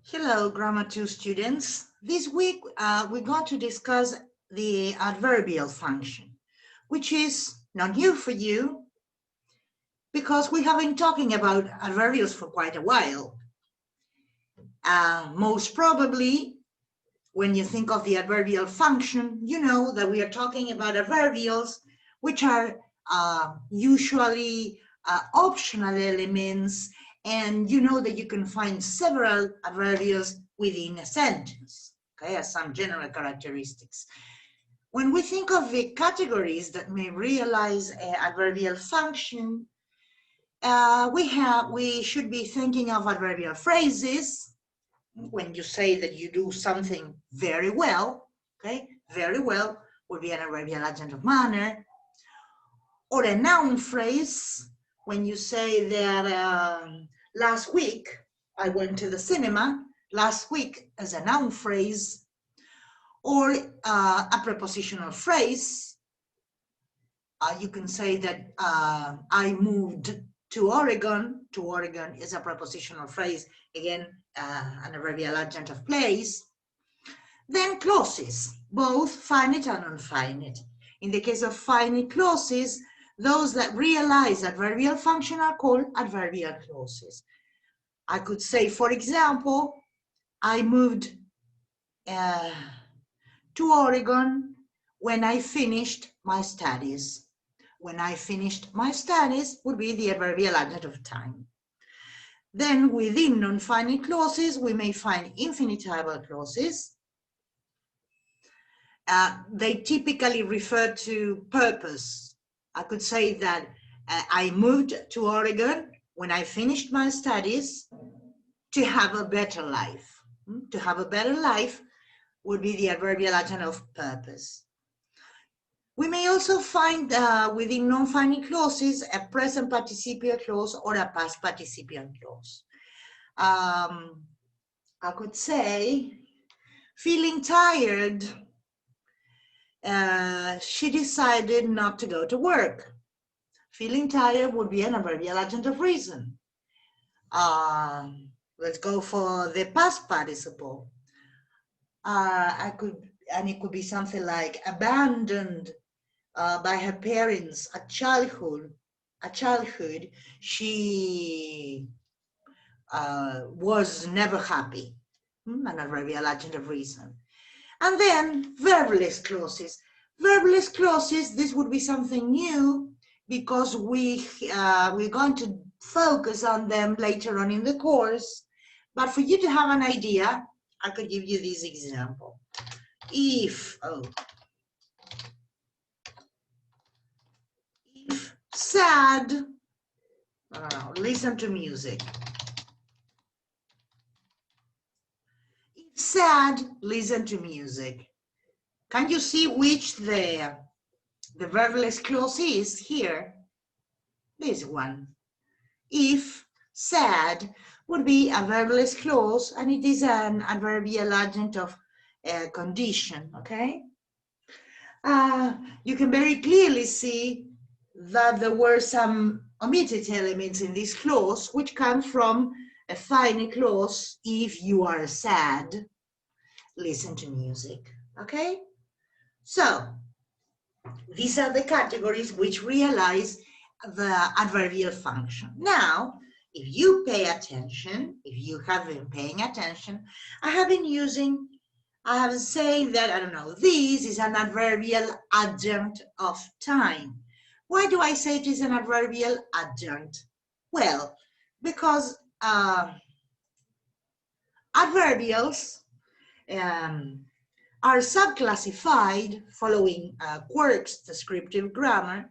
Hello, Grammar 2 students. This week, we're going to discuss the adverbial function, which is not new for you because we have been talking about adverbials for quite a while. Most probably, when you think of the adverbial function, you know that we are talking about adverbials, which are usually optional elements, and you know that you can find several adverbials within a sentence, okay, as some general characteristics. When we think of the categories that may realize an adverbial function, we should be thinking of adverbial phrases. When you say that you do something very well, okay, very well would be an adverbial adjunct of manner. Or a noun phrase, when you say that last week I went to the cinema, last week as a noun phrase. Or a prepositional phrase, you can say that I moved to Oregon. To Oregon is a prepositional phrase, again, an adverbial adjunct of place. Then clauses, both finite and infinite. In the case of finite clauses, those that realize adverbial function are called adverbial clauses. I could say, for example, I moved to Oregon when I finished my studies. When I finished my studies would be the adverbial adjunct of time. Then within non-finite clauses, we may find infinitival clauses. They typically refer to purpose. I could say that I moved to Oregon when I finished my studies to have a better life. To have a better life would be the adverbial adjunct of purpose. We may also find within non-finite clauses a present participial clause or a past participial clause. I could say, feeling tired, she decided not to go to work. Feeling tired would be an adverbial adjunct of reason. Let's go for the past participle. It could be something like abandoned by her parents at childhood. She was never happy. An adverbial adjunct of reason. And then verbless clauses. Verbless clauses, this would be something new because we're going to focus on them later on in the course. But for you to have an idea, I could give you this example. If sad, listen to music. If sad, listen to music. Can you see which the verbless clause is here? This one. If sad would be a verbless clause, and it is an adverbial adjunct of condition, okay? You can very clearly see that there were some omitted elements in this clause, which come from a finite clause. If you are sad, listen to music, okay? So these are the categories which realize the adverbial function. Now, if you pay attention, if you have been paying attention, I have been saying that, I don't know, this is an adverbial adjunct of time. Why do I say it is an adverbial adjunct? Well, because adverbials are subclassified following Quirk's descriptive grammar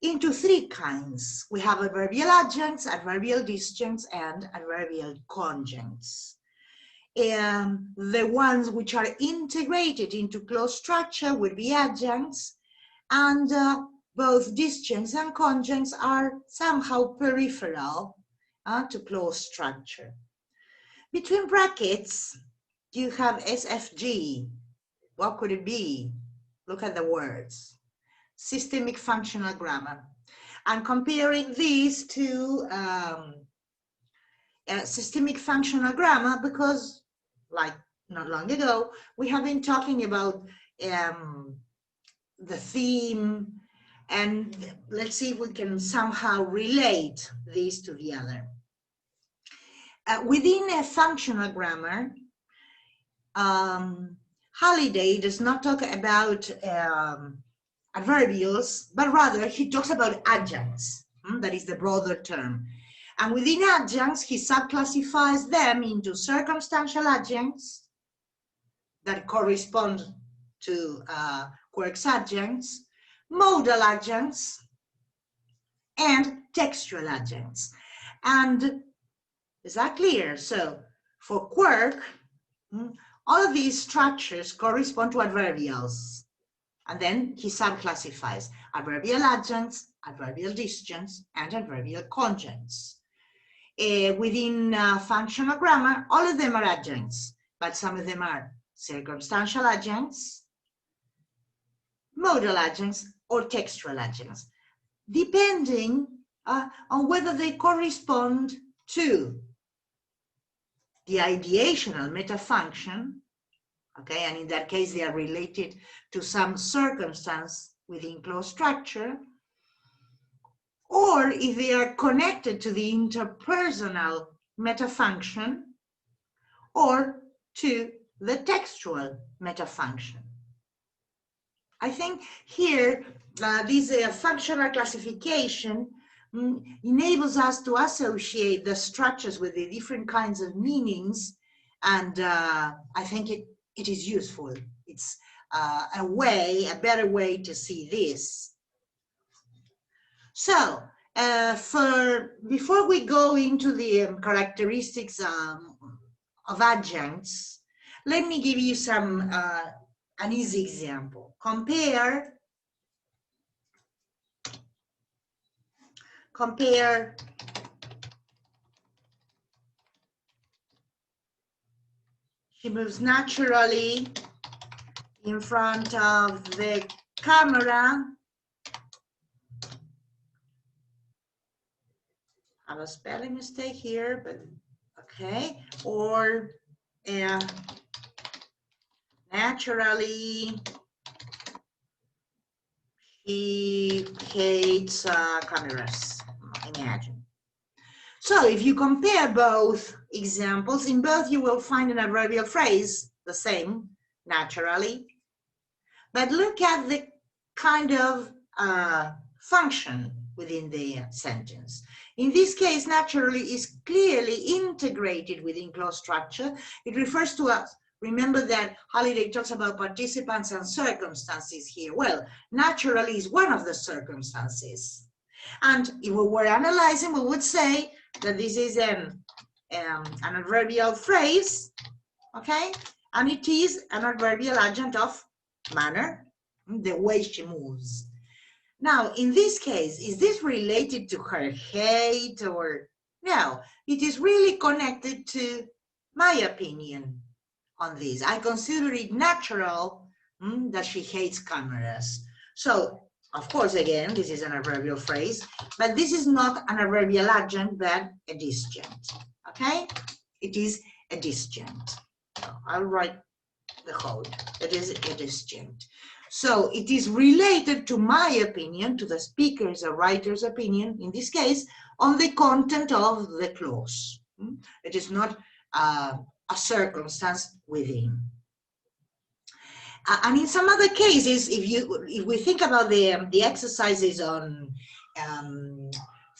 into three kinds. We have adverbial adjuncts, adverbial disjuncts, and adverbial conjuncts. The ones which are integrated into clause structure would be adjuncts, and both disjuncts and conjuncts are somehow peripheral to clause structure. Between brackets, you have SFG. What could it be? Look at the words. Systemic functional grammar. And comparing these to systemic functional grammar because, like not long ago, we have been talking about the theme, and let's see if we can somehow relate these to the other. Within a functional grammar, Halliday does not talk about adverbials, but rather he talks about adjuncts. That is the broader term. And within adjuncts, he subclassifies them into circumstantial adjuncts that correspond to quirks adjuncts, modal adjuncts, and textual adjuncts. And is that clear? So for quirk, all of these structures correspond to adverbials. And then he subclassifies adverbial adjuncts, adverbial disjuncts, and adverbial conjuncts. Within functional grammar, all of them are adjuncts, but some of them are circumstantial adjuncts, modal adjuncts, or textual adjuncts, depending on whether they correspond to the ideational metafunction, okay, and in that case they are related to some circumstance within clause structure, or if they are connected to the interpersonal metafunction or to the textual metafunction. I think here this functional classification enables us to associate the structures with the different kinds of meanings, and I think it is useful. It's a better way to see this. So before we go into the characteristics of adjuncts, let me give you an easy example. Compare she moves naturally in front of the camera. I have a spelling mistake here, but okay. Or naturally, she hates cameras, imagine. So if you compare both examples, in both you will find an adverbial phrase, the same, naturally. But look at the kind of function within the sentence. In this case, naturally is clearly integrated within clause structure. It refers to us. Remember that Halliday talks about participants and circumstances here. Well, naturally is one of the circumstances. And if we were analyzing, we would say that this is an adverbial phrase, okay? And it is an adverbial adjunct of manner, the way she moves. Now, in this case, is this related to her hate or no? It is really connected to my opinion on this. I consider it natural that she hates cameras. So, of course, again, this is an adverbial phrase, but this is not an adverbial adjunct, but a disjunct, okay? It is a disjunct. So I'll write the code. It is a disjunct. So it is related to my opinion, to the speaker's or writer's opinion, in this case, on the content of the clause. It is not a circumstance within. And in some other cases, if we think about the exercises on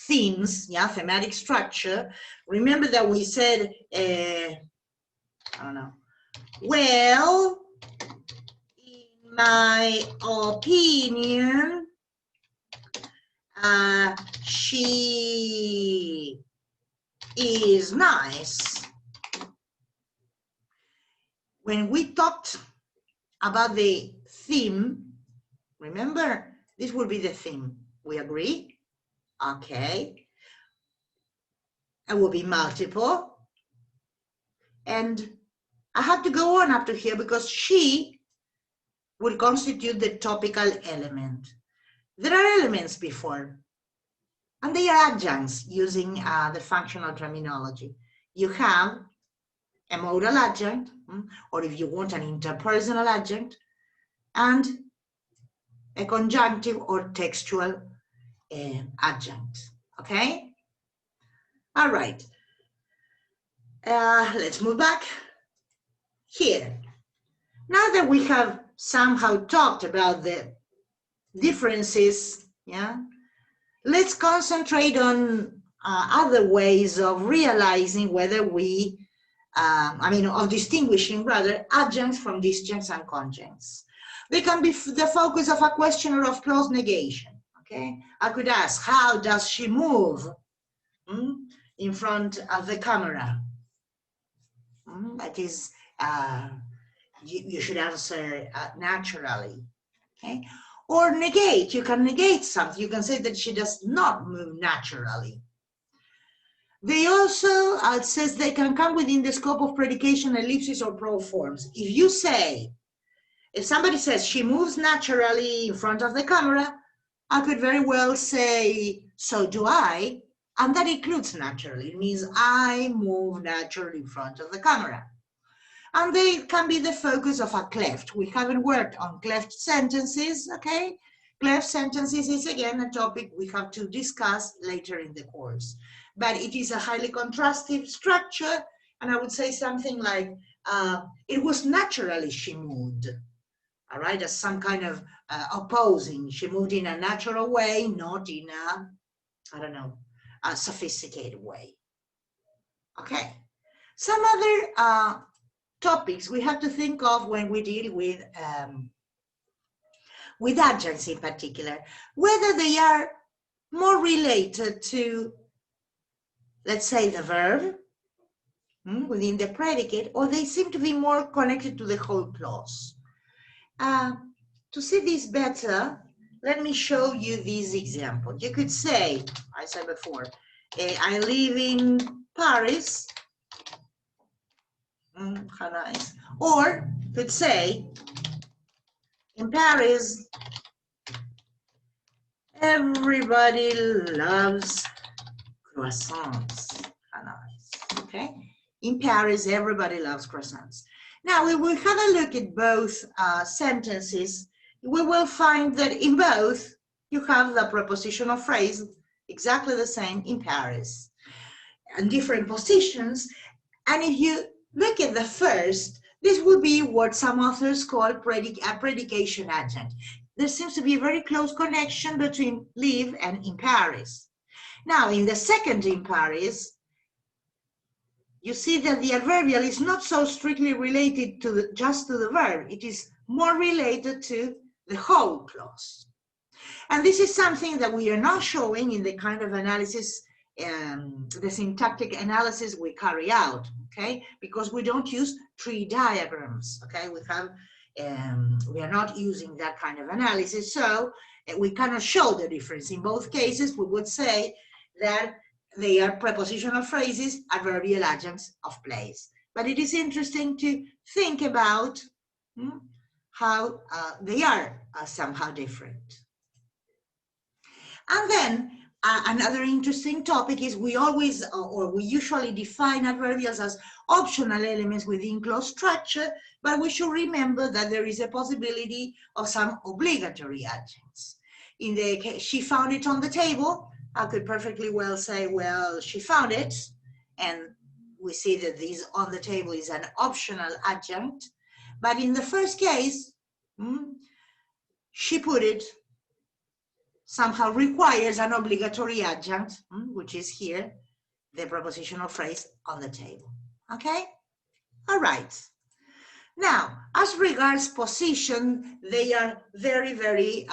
themes, yeah, thematic structure, remember that we said, I don't know, well, in my opinion, she is nice. When we talked about the theme, remember, this will be the theme. We agree? Okay. It will be multiple. And I have to go on up to here because she will constitute the topical element. There are elements before, and they are adjuncts using the functional terminology. you have a modal adjunct, or if you want an interpersonal adjunct, and a conjunctive or textual adjunct, okay? All right, let's move back here. Now that we have somehow talked about the differences, yeah, let's concentrate on other ways of realizing whether we, of distinguishing rather adjuncts from disjuncts and conjuncts. They can be the focus of a question or of clause negation, okay? I could ask, how does she move in front of the camera? That is, you should answer naturally, okay? Or negate, you can negate something. You can say that she does not move naturally. They also, it says they can come within the scope of predication, ellipsis, or proforms. If you say, if somebody says she moves naturally in front of the camera, I could very well say, so do I, and that includes naturally. It means I move naturally in front of the camera. And they can be the focus of a cleft. We haven't worked on cleft sentences, okay? Cleft sentences is again a topic we have to discuss later in the course. But it is a highly contrastive structure, and I would say something like, it was naturally she moved, all right, as some kind of opposing. She moved in a natural way, not in a, I don't know, a sophisticated way. Okay, some other topics we have to think of when we deal with adjuncts in particular, whether they are more related to, let's say, the verb within the predicate, or they seem to be more connected to the whole clause. To see this better, let me show you this example. You could say, I said before, I live in Paris. How nice. Or could say, in Paris, everybody loves croissants. How nice. Okay. In Paris, everybody loves croissants. Now, if we have a look at both sentences, we will find that in both, you have the prepositional phrase exactly the same in Paris, and different positions. And if you look at the first, this will be what some authors call a predication adjunct. There seems to be a very close connection between live and in Paris. Now, in the second, in Paris, you see that the adverbial is not so strictly related to just to the verb. It is more related to the whole clause. And this is something that we are not showing in the kind of analysis, the syntactic analysis we carry out, okay? Because we don't use tree diagrams, okay? We are not using that kind of analysis, so we cannot show the difference. In both cases, we would say that they are prepositional phrases, adverbial adjuncts of place. But it is interesting to think about how they are somehow different. And then another interesting topic is we usually define adverbials as optional elements within clause structure, but we should remember that there is a possibility of some obligatory adjuncts. In the case, she found it on the table, I could perfectly well say, well, she found it, and we see that this on the table is an optional adjunct. But in the first case, she put it somehow requires an obligatory adjunct, which is here, the prepositional phrase on the table. Okay? All right. Now, as regards position, they are very, very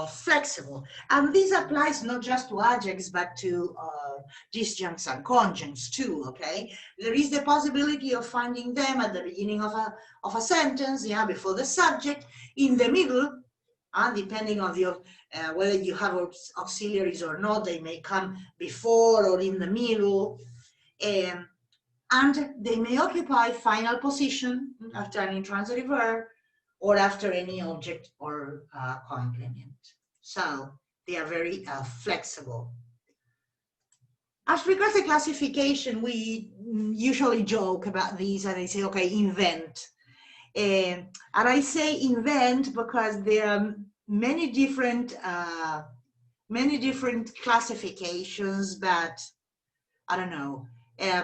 flexible. And this applies not just to adjuncts, but to disjuncts and conjuncts too, okay? There is the possibility of finding them at the beginning of a sentence, yeah, before the subject, in the middle, depending on the, whether you have auxiliaries or not, they may come before or in the middle. And they may occupy final position after an intransitive verb or after any object or complement. So they are very flexible. As regards the classification, we usually joke about these and I say, okay, invent. And I say invent because there are many different classifications, but I don't know.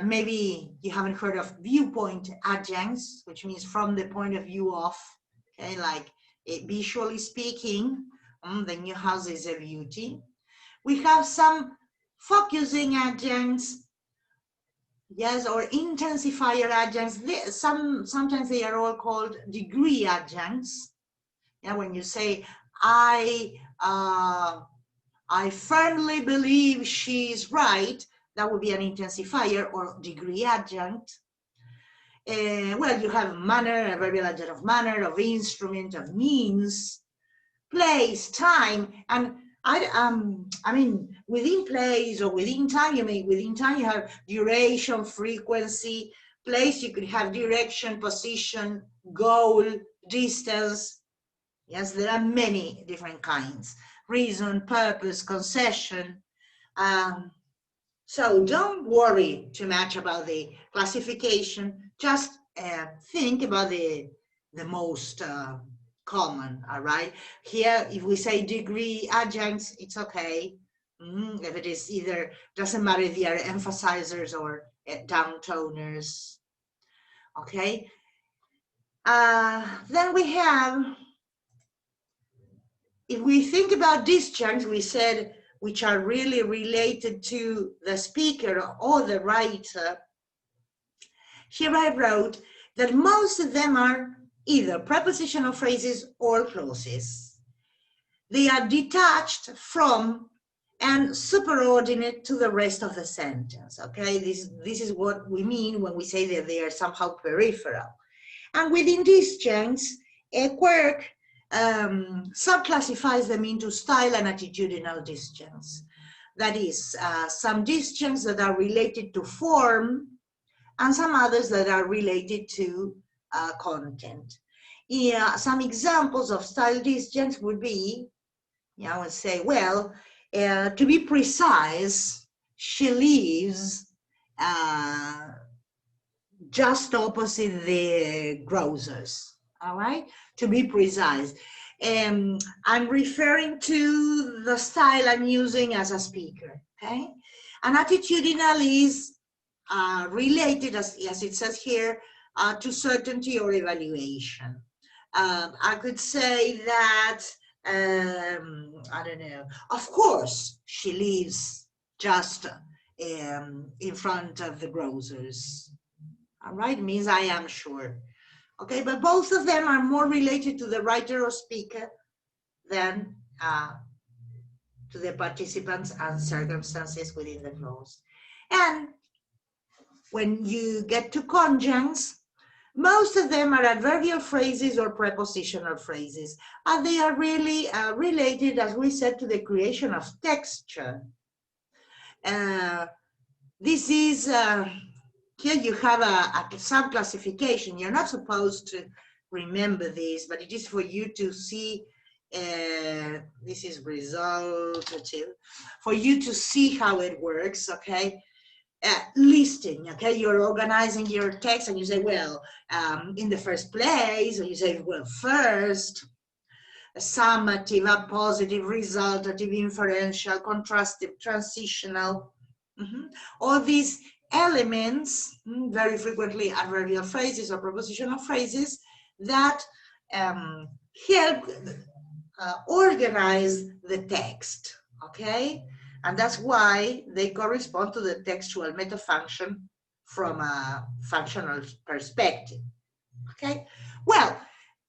Maybe you haven't heard of viewpoint adjuncts, which means from the point of view of, okay, like visually speaking, the new house is a beauty. We have some focusing adjuncts, yes, or intensifier adjuncts. Sometimes they are all called degree adjuncts. Yeah, when you say, I firmly believe she's right, that would be an intensifier or degree adjunct. Well, you have manner, adverbial adjunct of manner, of instrument, of means, place, time, and I mean, within place or within time, you have duration, frequency. Place, you could have direction, position, goal, distance. Yes, there are many different kinds. Reason, purpose, concession. So don't worry too much about the classification. Just think about the most common, all right? Here, if we say degree adjuncts, it's okay. If it is either, doesn't matter if they are emphasizers or downtoners, okay? Then we have, if we think about disjuncts, we said, which are really related to the speaker or the writer. Here I wrote that most of them are either prepositional phrases or clauses. They are detached from and superordinate to the rest of the sentence, okay? This is what we mean when we say that they are somehow peripheral. And within disjuncts, Quirk subclassifies them into style and attitudinal disjuncts. That is, some disjuncts that are related to form and some others that are related to content. Yeah, some examples of style disjuncts would be, I would say, well, to be precise, she lives just opposite the grocers, all right? To be precise. I'm referring to the style I'm using as a speaker, okay? And attitudinal is related, as it says here, to certainty or evaluation. I could say that, I don't know, of course, she lives just in front of the grocers. All right, means I am sure. Okay, but both of them are more related to the writer or speaker than to the participants and circumstances within the clause. And when you get to conjuncts, most of them are adverbial phrases or prepositional phrases, and they are really related, as we said, to the creation of texture. This is, here you have a sub-classification. You're not supposed to remember this, but it is for you to see, this is resultative, for you to see how it works, okay? Listing, okay? You're organizing your text and you say, well, in the first place, or you say, well, first, summative, appositive, resultative, inferential, contrastive, transitional. All these elements, very frequently adverbial phrases or prepositional phrases, that help organize the text, okay? And that's why they correspond to the textual meta function from a functional perspective, okay? Well,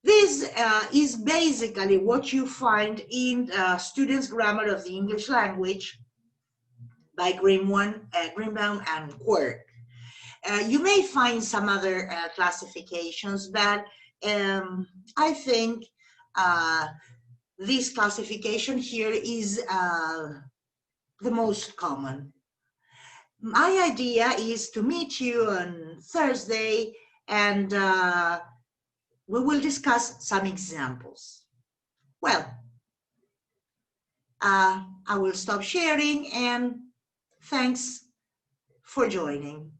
this is basically what you find in Students' Grammar of the English Language by Greenbaum and Quirk. You may find some other classifications, but I think this classification here is the most common. My idea is to meet you on Thursday and we will discuss some examples. Well, I will stop sharing and thanks for joining.